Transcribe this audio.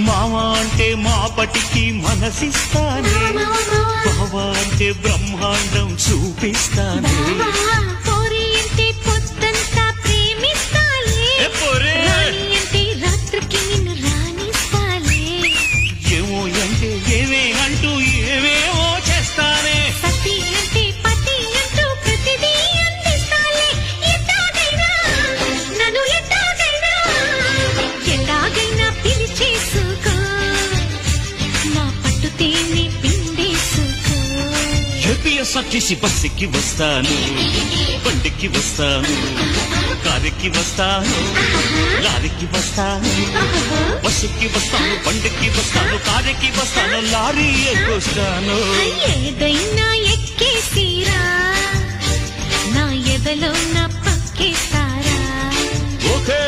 మామ అంటే మాపటికి మనసిస్తానే, బావ అంటే బ్రహ్మాండం చూపిస్తానే. పోరి అంటే పొద్దంతా ప్రేమిస్తాలే, రాణి అంటే రాత్రికి నిన్ను రాణిస్తాలే. ఏమో అంటే ఏమే అంటూ ఏమేమో చేస్తానే. సతి అంటే పతి అంటూ ప్రతిదీ అందిస్తాలే. ఎట్టాగైనా నన్ను ఎట్టాగైనా పిలిచేసుకో, నా పట్టు తేనె పిండేసుకో. ఏపీఎస్ఆర్టీసీ బస్సుకి వస్తాను, బండికి వస్తాను, కారుకి వస్తాను, లారీకి వస్తాను. బస్సుకి వస్తాను, బండికి వస్తాను, కారుకి వస్తాను, లారీ ఎక్కొస్తాను. ఏదైనా ఎక్కేసిరా, నా ఎదలో నా పక్కేస్తారా. ఓకే.